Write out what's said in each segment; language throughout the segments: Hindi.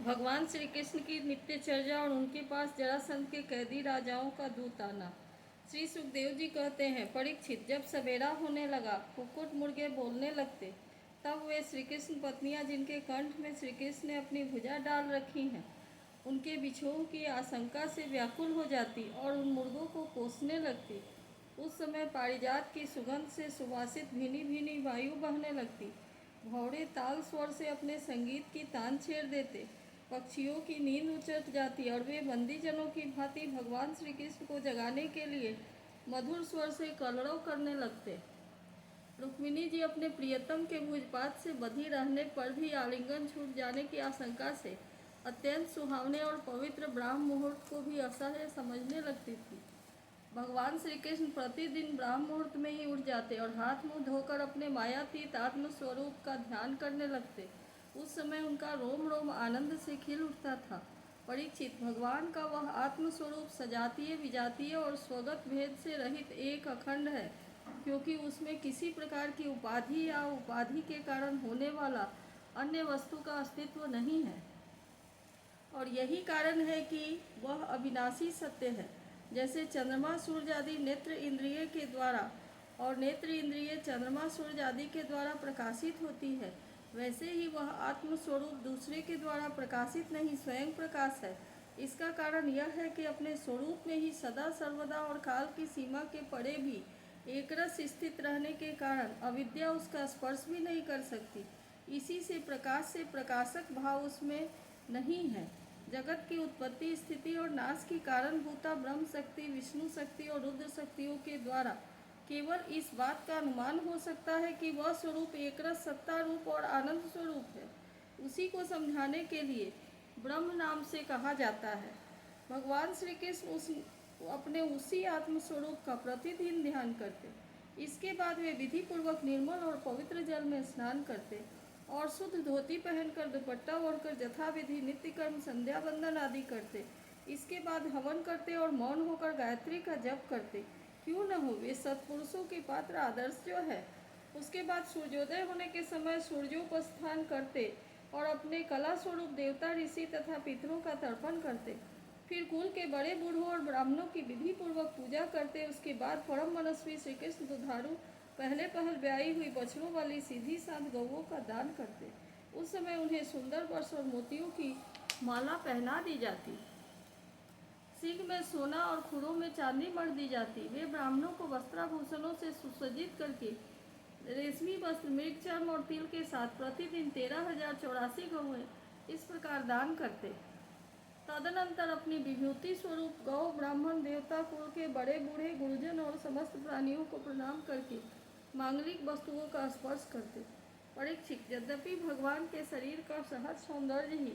भगवान श्री कृष्ण की नित्यचर्या और उनके पास जरासंध के कैदी राजाओं का दूत आना। श्री सुखदेव जी कहते हैं, परीक्षित, जब सवेरा होने लगा, कुक्कुट मुर्गे बोलने लगते, तब वे श्री कृष्ण पत्नियां जिनके कंठ में श्री कृष्ण ने अपनी भुजा डाल रखी हैं, उनके बिछोह की आशंका से व्याकुल हो जाती और उन मुर्गों को कोसने लगती। उस समय पारिजात की सुगंध से सुवासित भीनी भीनी वायु बहने लगती। भौरे ताल स्वर से अपने संगीत की तान छेड़ देते। पक्षियों की नींद उचट जाती और वे बंदीजनों की भांति भगवान श्री कृष्ण को जगाने के लिए मधुर स्वर से कलरव करने लगते। रुक्मिणी जी अपने प्रियतम के भुजपात से बंधी रहने पर भी आलिंगन छूट जाने की आशंका से अत्यंत सुहावने और पवित्र ब्राह्म मुहूर्त को भी असह्य समझने लगती थी। भगवान श्री कृष्ण प्रतिदिन ब्राह्म मुहूर्त में ही उठ जाते और हाथ मुंह धोकर अपने मायातीत आत्म स्वरूप का ध्यान करने लगते। उस समय उनका रोम रोम आनंद से खिल उठता था। परीक्षित, भगवान का वह आत्म स्वरूप सजातीय, विजातीय और स्वगत भेद से रहित एक अखंड है, क्योंकि उसमें किसी प्रकार की उपाधि या उपाधि के कारण होने वाला अन्य वस्तु का अस्तित्व नहीं है। और यही कारण है कि वह अविनाशी सत्य है। जैसे चंद्रमा सूर्य आदि नेत्र इंद्रिय के द्वारा और नेत्र इंद्रिय चंद्रमा सूर्य आदि के द्वारा प्रकाशित होती है, वैसे ही वह आत्म स्वरूप दूसरे के द्वारा प्रकाशित नहीं, स्वयं प्रकाश है। इसका कारण यह है कि अपने स्वरूप में ही सदा सर्वदा और काल की सीमा के परे भी एकरस स्थित रहने के कारण अविद्या उसका स्पर्श भी नहीं कर सकती। इसी से प्रकाश से प्रकाशक भाव उसमें नहीं है। जगत की उत्पत्ति, स्थिति और नाश की कारणभूता ब्रह्म शक्ति, विष्णु शक्ति और रुद्र शक्तियों के द्वारा केवल इस बात का अनुमान हो सकता है कि वह स्वरूप एकरस सत्ता रूप और आनंद स्वरूप है। उसी को समझाने के लिए ब्रह्म नाम से कहा जाता है। भगवान श्री कृष्ण अपने उसी आत्म स्वरूप का प्रतिदिन ध्यान करते। इसके बाद वे विधि पूर्वक निर्मल और पवित्र जल में स्नान करते और शुद्ध धोती पहनकर दुपट्टा ओढ़कर यथाविधि नित्य कर्म संध्या वंदन आदि करते। इसके बाद हवन करते और मौन होकर गायत्री का जप करते। क्यों न हो, वे सत्पुरुषों के पात्र आदर्श जो है। उसके बाद सूर्योदय होने के समय सूर्योपस्थान करते और अपने कला स्वरूप देवता, ऋषि तथा पितरों का तर्पण करते। फिर कुल के बड़े बूढ़ों और ब्राह्मणों की विधि पूर्वक पूजा करते। उसके बाद परम मनस्वी श्री कृष्ण दुधारू पहले पहल ब्याई हुई बछड़ों वाली सीधी साध गौओं का दान करते। उस समय उन्हें सुंदर वर्ष और मोतियों की माला पहना दी जाती। सींग में सोना और खुरों में चांदी मढ़ दी जाती। वे ब्राह्मणों को वस्त्राभूषणों से सुसज्जित करके रेशमी वस्त्र, मृग चर्म और तिल के साथ प्रतिदिन 13,084 गौएं इस प्रकार दान करते। तदनंतर अपनी विभूति स्वरूप गौ, ब्राह्मण, देवता कुल के बड़े बूढ़े, गुरुजन और समस्त प्राणियों को प्रणाम करके मांगलिक वस्तुओं का स्पर्श करते। परीक्षित, यद्यपि भगवान के शरीर का सहज सौंदर्य ही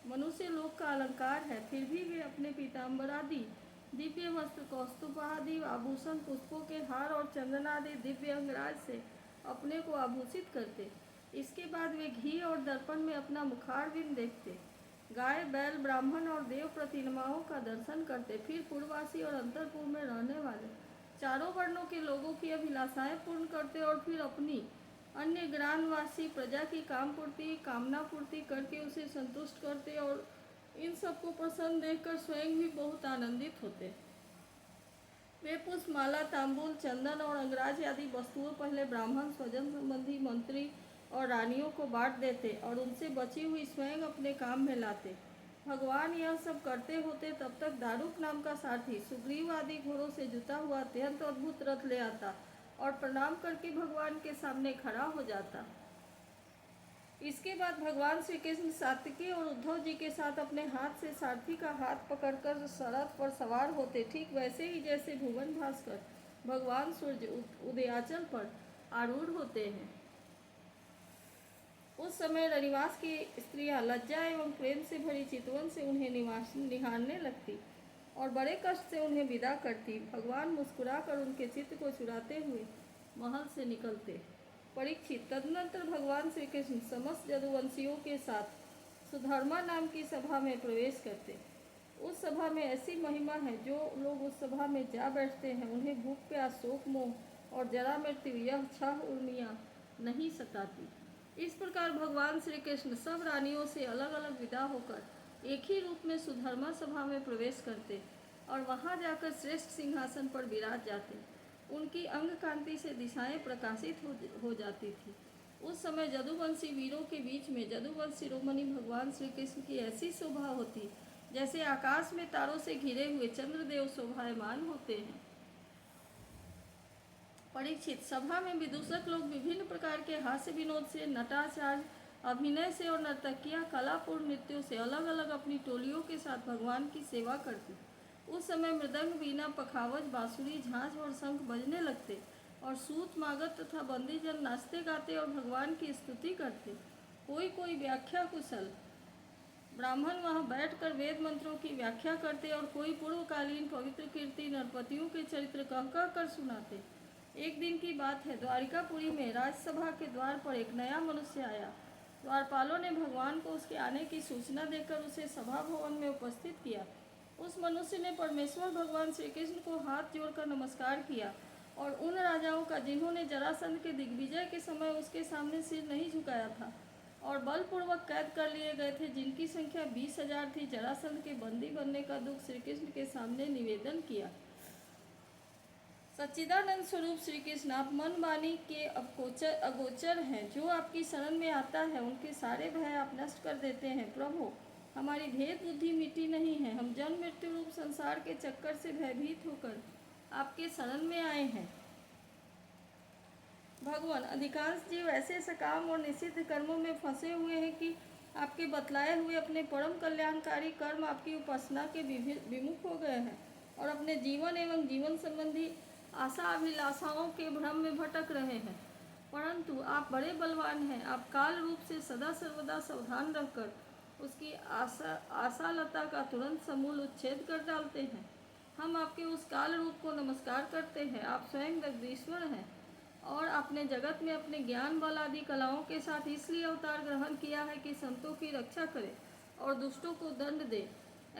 मनुष्य लोक का अलंकार है, फिर भी वे अपने पीताम्बर आदि दिव्य वस्त्र, कौस्तुभ आदि आभूषण, पुष्पों के हार और चंदन आदि दिव्य अंगराज से अपने को आभूषित करते। इसके बाद वे घी और दर्पण में अपना मुखारविंद देखते। गाय, बैल, ब्राह्मण और देव प्रतिमाओं का दर्शन करते। फिर पूर्ववासी और अंतरपुर में रहने वाले चारों वर्णों के लोगों की अभिलाषाएं पूर्ण करते और फिर अपनी अन्य ग्रामवासी प्रजा की कामना पूर्ति करके उसे संतुष्ट करते और इन सबको प्रसन्न देखकर स्वयं भी बहुत आनंदित होते। वे पुष्प, माला, तांबूल, चंदन और अंगराज आदि वस्तुओं पहले ब्राह्मण, स्वजन संबंधी, मंत्री और रानियों को बांट देते और उनसे बची हुई स्वयं अपने काम में लाते। भगवान यह सब करते होते तब तक दारुक नाम का सारथी सुग्रीव आदि घोड़ों से जुता हुआ अत्यंत अद्भुत रथ ले आता और प्रणाम करके भगवान के सामने खड़ा हो जाता। इसके बाद भगवान श्री कृष्ण सात्विकी और उद्धव जी के साथ अपने हाथ से सारथी का हाथ पकड़कर रथ पर सवार होते, ठीक वैसे ही जैसे भुवन भास्कर भगवान सूर्य उदयाचल पर आरूढ़ होते हैं। उस समय रनिवास की स्त्रियां लज्जा एवं प्रेम से भरी चितवन से उन्हें निहारने लगती और बड़े कष्ट से उन्हें विदा करती। भगवान मुस्कुराकर उनके चित्त को चुराते हुए महल से निकलते। परीक्षित, तदनंतर भगवान श्री कृष्ण समस्त यदुवंशियों के साथ सुधर्मा नाम की सभा में प्रवेश करते। उस सभा में ऐसी महिमा है, जो लोग उस सभा में जा बैठते हैं उन्हें भूख, प्यास, शोक, मोह और जरा मृत्यु, यह 6 उर्मियाँ नहीं सताती। इस प्रकार भगवान श्री कृष्ण सब रानियों से अलग अलग विदा होकर एक ही रूप में सुधर्मा सभा में प्रवेश करते और वहां जाकर श्रेष्ठ सिंहासन पर विराज जाते। उनकी अंग कांति से दिशाएं प्रकाशित हो जाती थी। उस समय जदुवंशी वीरों के बीच में जदुवंश शिरोमणि भगवान श्री कृष्ण की ऐसी शोभा होती जैसे आकाश में तारों से घिरे हुए चंद्रदेव शोभायमान होते हैं। परीक्षित, सभा में विदूषक लोग विभिन्न प्रकार के हास्य विनोद से, नटाचार, अभिनय से और नर्तकियां कलापूर्ण नृत्यों से अलग अलग अपनी टोलियों के साथ भगवान की सेवा करती। उस समय मृदंग, वीणा, पखावज, बांसुरी, झांझ और शंख बजने लगते और सूत, मागध तथा बंदीजन नाचते गाते और भगवान की स्तुति करते। कोई कोई व्याख्या कुशल ब्राह्मण वहां बैठकर वेद मंत्रों की व्याख्या करते और कोई पूर्वकालीन पवित्र कीर्ति नरपतियों के चरित्र कह कह कर सुनाते। एक दिन की बात है, द्वारिकापुरी में राजसभा के द्वार पर एक नया मनुष्य आया। द्वारपालों ने भगवान को उसके आने की सूचना देकर उसे सभा भवन में उपस्थित किया। उस मनुष्य ने परमेश्वर भगवान श्री कृष्ण को हाथ जोड़कर नमस्कार किया और उन राजाओं का जिन्होंने जरासंध के दिग्विजय के समय उसके सामने सिर नहीं झुकाया था और बलपूर्वक कैद कर लिए गए थे, जिनकी संख्या 20,000 थी, जरासंध के बंदी बनने का दुख श्री कृष्ण के सामने निवेदन किया। सच्चिदानंद स्वरूप श्री कृष्ण, आप मन वाणी के अगोचर हैं। जो आपकी शरण में आता है उनके सारे भय आप नष्ट कर देते हैं। प्रभु, हमारी भेद बुद्धि मिटी नहीं है। हम जन्म मृत्यु रूप संसार के चक्कर से भयभीत होकर आपके शरण में आए हैं। भगवान, अधिकांश जीव ऐसे सकाम और निषिद्ध कर्मों में फंसे हुए हैं कि आपके बतलाए हुए अपने परम कल्याणकारी कर्म आपकी उपासना के विमुख हो गए हैं और अपने जीवन एवं जीवन संबंधी आशा अभिलाषाओं के भ्रम में भटक रहे हैं। परंतु आप बड़े बलवान हैं। आप काल रूप से सदा सर्वदा सावधान रहकर उसकी आशालता का तुरंत समूल उच्छेद कर डालते हैं। हम आपके उस काल रूप को नमस्कार करते हैं। आप स्वयं जगदीश्वर हैं और आपने जगत में अपने ज्ञान, बल आदि कलाओं के साथ इसलिए अवतार ग्रहण किया है कि संतों की रक्षा करे और दुष्टों को दंड दे।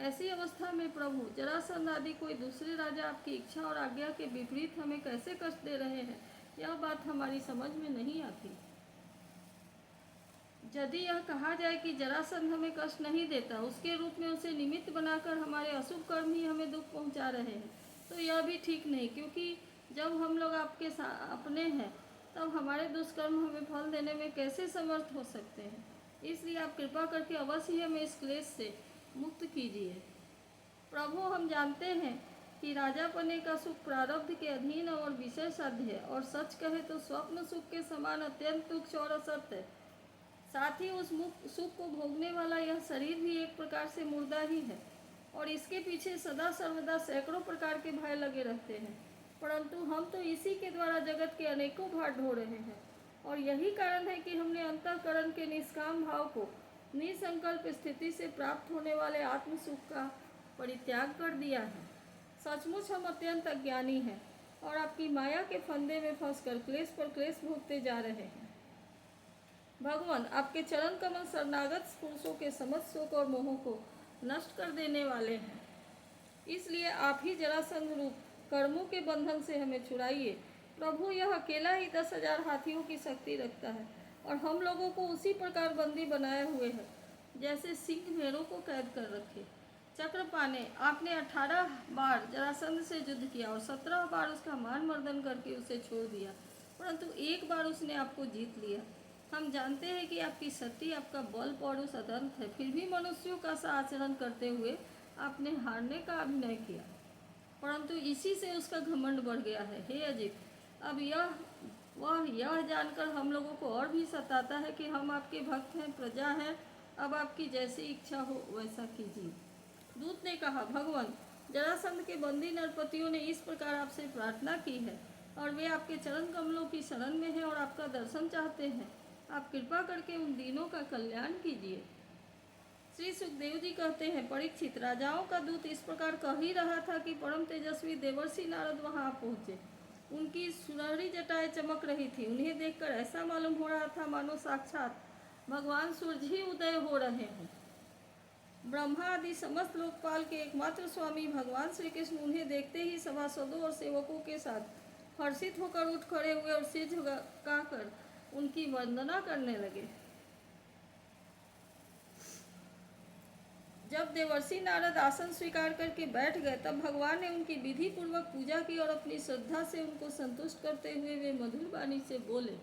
ऐसी अवस्था में प्रभु, जरासंध आदि कोई दूसरे राजा आपकी इच्छा और आज्ञा के विपरीत हमें कैसे कष्ट दे रहे हैं, यह बात हमारी समझ में नहीं आती। यदि यह कहा जाए कि जरासंध हमें कष्ट नहीं देता, उसके रूप में उसे निमित्त बनाकर हमारे अशुभ कर्म ही हमें दुख पहुंचा रहे हैं, तो यह भी ठीक नहीं, क्योंकि जब हम लोग आपके अपने हैं तब हमारे दुष्कर्म हमें फल देने में कैसे समर्थ हो सकते हैं। इसलिए आप कृपा करके अवश्य ही हमें इस क्लेश से मुक्त कीजिए। प्रभु, हम जानते हैं कि राजा पने का सुख प्रारब्ध के अधीन और विषय साध्य है और सच कहे तो स्वप्न सुख के समान अत्यंत तुच्छ और असत्य है। साथ ही उस सुख को भोगने वाला यह शरीर भी एक प्रकार से मुर्दा ही है और इसके पीछे सदा सर्वदा सैकड़ों प्रकार के भय लगे रहते हैं। परंतु हम तो इसी के द्वारा जगत के अनेकों भार ढो रहे हैं और यही कारण है कि हमने अंतःकरण के निष्काम भाव को निसंकल्प स्थिति से प्राप्त होने वाले आत्म सुख का परित्याग कर दिया है। सचमुच हम अत्यंत अज्ञानी हैं और आपकी माया के फंदे में फंसकर क्लेश पर क्लेश भोगते जा रहे हैं। भगवान, आपके चरण कमल शरणागत पुरुषों के समस्त शोक और मोह को नष्ट कर देने वाले हैं। इसलिए आप ही जरासंध रूप कर्मों के बंधन से हमें छुड़ाइए। प्रभु, यह अकेला ही 10,000 हाथियों की शक्ति रखता है और हम लोगों को उसी प्रकार बंदी बनाए हुए है जैसे सिंह भेड़ों को कैद कर रखे। चक्रपाणे, आपने 18 बार जरासंध से युद्ध किया और 17 बार उसका मान मर्दन करके उसे छोड़ दिया, परंतु एक बार उसने आपको जीत लिया। हम जानते हैं कि आपकी शक्ति, आपका बल पौरुष अनंत है, फिर भी मनुष्यों का सा आचरण करते हुए आपने हारने का अभिनय किया, परंतु इसी से उसका घमंड बढ़ गया है। हे अजित, अब यह जानकर हम लोगों को और भी सताता है कि हम आपके भक्त हैं, प्रजा हैं। अब आपकी जैसी इच्छा हो वैसा कीजिए। दूत ने कहा, भगवान, जरासंध के बंदी नरपतियों ने इस प्रकार आपसे प्रार्थना की है और वे आपके चरण कमलों की शरण में हैं और आपका दर्शन चाहते हैं। आप कृपा करके उन दीनों का कल्याण कीजिए। श्री सुखदेव जी कहते हैं, परीक्षित, राजाओं का दूत इस प्रकार कह ही रहा था कि परम तेजस्वी देवर्षि नारद वहां पहुंचे। उनकी सुनहरी जटाएं चमक रही थी। उन्हें देखकर ऐसा मालूम हो रहा था मानो साक्षात भगवान सूर्य ही उदय हो रहे हों। ब्रह्मा आदि समस्त लोकपाल के एकमात्र स्वामी भगवान श्री कृष्ण उन्हें देखते ही सभासदों और सेवकों के साथ हर्षित होकर उठ खड़े हुए और सिर झुकाकर उनकी वंदना करने लगे। जब देवर्षि नारद आसन स्वीकार करके बैठ गए तब भगवान ने उनकी विधि पूर्वक पूजा की और अपनी श्रद्धा से उनको संतुष्ट करते हुए वे मधुर वाणी से बोले,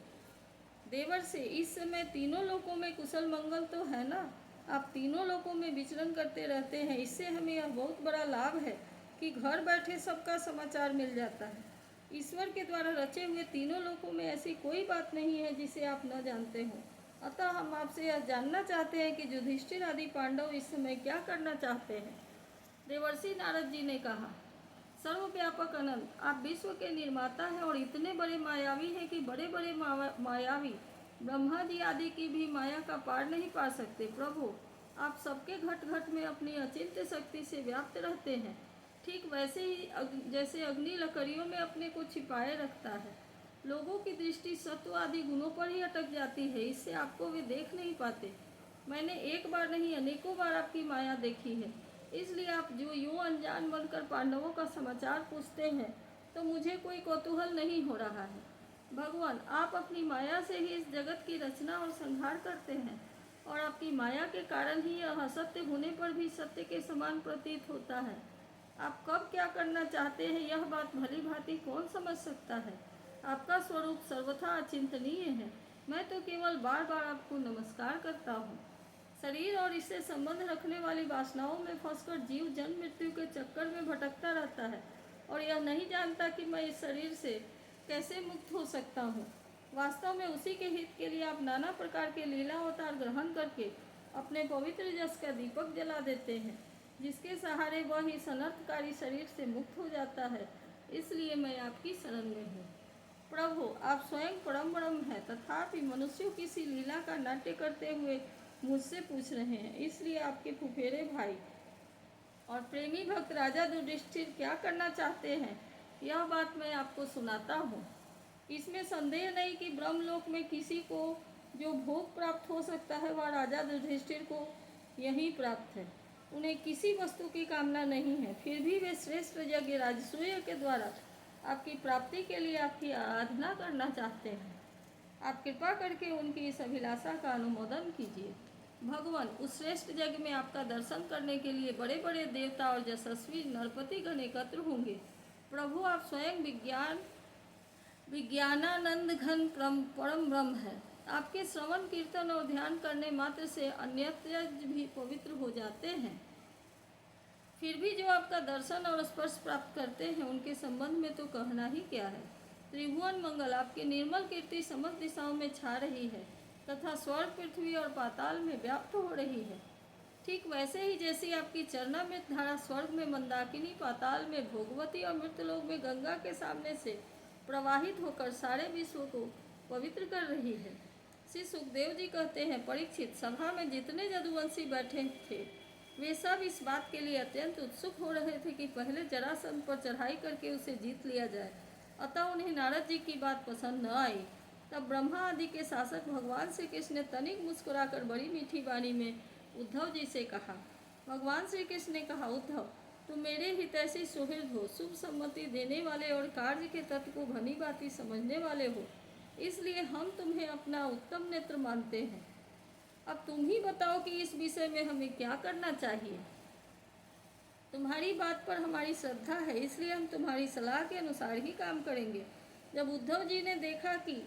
देवर्षि, इस समय तीनों लोकों में कुशल मंगल तो है ना? आप तीनों लोकों में विचरण करते रहते हैं। इससे हमें यह बहुत बड़ा लाभ है कि घर बैठे सबका समाचार मिल जाता है। ईश्वर के द्वारा रचे हुए तीनों लोकों में ऐसी कोई बात नहीं है जिसे आप न जानते हो। अतः हम आपसे यह जानना चाहते हैं कि युधिष्ठिर आदि पांडव इस समय क्या करना चाहते हैं। देवर्षि नारद जी ने कहा, सर्वव्यापक अनंत, आप विश्व के निर्माता हैं और इतने बड़े मायावी हैं कि बड़े बड़े मायावी ब्रह्मा जी आदि की भी माया का पार नहीं पा सकते। प्रभु, आप सबके घट घट में अपनी अचिंत्य शक्ति से व्याप्त रहते हैं। ठीक वैसे ही जैसे अग्नि लकड़ियों में अपने को छिपाए रखता है। लोगों की दृष्टि सत्व आदि गुणों पर ही अटक जाती है, इससे आपको वे देख नहीं पाते। मैंने एक बार नहीं अनेकों बार आपकी माया देखी है। इसलिए आप जो यूं अनजान बनकर पांडवों का समाचार पूछते हैं तो मुझे कोई कौतूहल नहीं हो रहा है। भगवान, आप अपनी माया से ही इस जगत की रचना और संहार करते हैं और आपकी माया के कारण ही यह असत्य होने पर भी सत्य के समान प्रतीत होता है। आप कब क्या करना चाहते हैं यह बात भली भांति कौन समझ सकता है। आपका स्वरूप सर्वथा अचिंतनीय है। मैं तो केवल बार बार आपको नमस्कार करता हूँ। शरीर और इससे संबंध रखने वाली वासनाओं में फंसकर जीव जन्म मृत्यु के चक्कर में भटकता रहता है और यह नहीं जानता कि मैं इस शरीर से कैसे मुक्त हो सकता हूँ। वास्तव में उसी के हित के लिए आप नाना प्रकार के लीला अवतार ग्रहण करके अपने पवित्र जस का दीपक जला देते हैं, जिसके सहारे वह इस अनर्थकारी शरीर से मुक्त हो जाता है। इसलिए मैं आपकी शरण में हूँ। प्रभु, आप स्वयं परम ब्रह्म हैं, तथापि मनुष्यों की सी लीला का नाट्य करते हुए मुझसे पूछ रहे हैं। इसलिए आपके फुफेरे भाई और प्रेमी भक्त राजा युधिष्ठिर क्या करना चाहते हैं यह बात मैं आपको सुनाता हूँ। इसमें संदेह नहीं कि ब्रह्मलोक में किसी को जो भोग प्राप्त हो सकता है वह राजा युधिष्ठिर को यही प्राप्त है। उन्हें किसी वस्तु की कामना नहीं है, फिर भी वे श्रेष्ठ यज्ञ राजसूय के द्वारा आपकी प्राप्ति के लिए आपकी आराधना करना चाहते हैं। आप कृपा करके उनकी इस अभिलाषा का अनुमोदन कीजिए। भगवान, उस श्रेष्ठ यज्ञ में आपका दर्शन करने के लिए बड़े बड़े देवता और यशस्वी नरपति गण एकत्र होंगे। प्रभु, आप स्वयं विज्ञानानंद घन परम ब्रह्म है। आपके श्रवण कीर्तन और ध्यान करने मात्र से अन्यत्र भी पवित्र हो जाते हैं। फिर भी जो आपका दर्शन और स्पर्श प्राप्त करते हैं उनके संबंध में तो कहना ही क्या है। त्रिभुवन मंगल, आपकी निर्मल कीर्ति समस्त दिशाओं में छा रही है तथा स्वर्ग, पृथ्वी और पाताल में व्याप्त हो रही है। ठीक वैसे ही जैसी आपकी चरणामृत धारा स्वर्ग में मंदाकिनी, पाताल में भोगवती और मृतलोक में गंगा के सामने से प्रवाहित होकर सारे विश्व को पवित्र कर रही है। श्री सुखदेव जी कहते हैं, परीक्षित, सभा में जितने यदुवंशी बैठे थे वे सब इस बात के लिए अत्यंत उत्सुक हो रहे थे कि पहले जरासंध पर चढ़ाई करके उसे जीत लिया जाए। अतः उन्हें नारद जी की बात पसंद न आई। तब ब्रह्मा आदि के शासक भगवान श्री कृष्ण ने तनिक मुस्कुराकर बड़ी मीठी वाणी में उद्धव जी से कहा। भगवान श्री कृष्ण ने कहा, उद्धव, तुम मेरे हितैषी सुहृद हो, शुभ सम्मति देने वाले और कार्य के तत्व को भली भांति समझने वाले हो, इसलिए हम तुम्हें अपना उत्तम नेत्र मानते हैं। अब तुम ही बताओ कि इस विषय में हमें क्या करना चाहिए। तुम्हारी बात पर हमारी श्रद्धा है, इसलिए हम तुम्हारी सलाह के अनुसार ही काम करेंगे। जब उद्धव जी ने देखा कि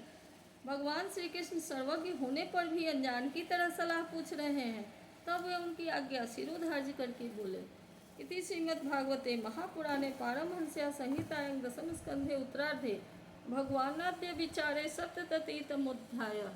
भगवान श्री कृष्ण सर्वज्ञ होने पर भी अनजान की तरह सलाह पूछ रहे हैं, तब वे उनकी आज्ञा शिरोधार्य करके बोले। इति श्रीमद्भागवते महापुराणे पारमहंस्या संहितायां दशम स्कंधे उत्तरार्धे भगवानाद्य विचारे सप्ततितमोऽध्यायः।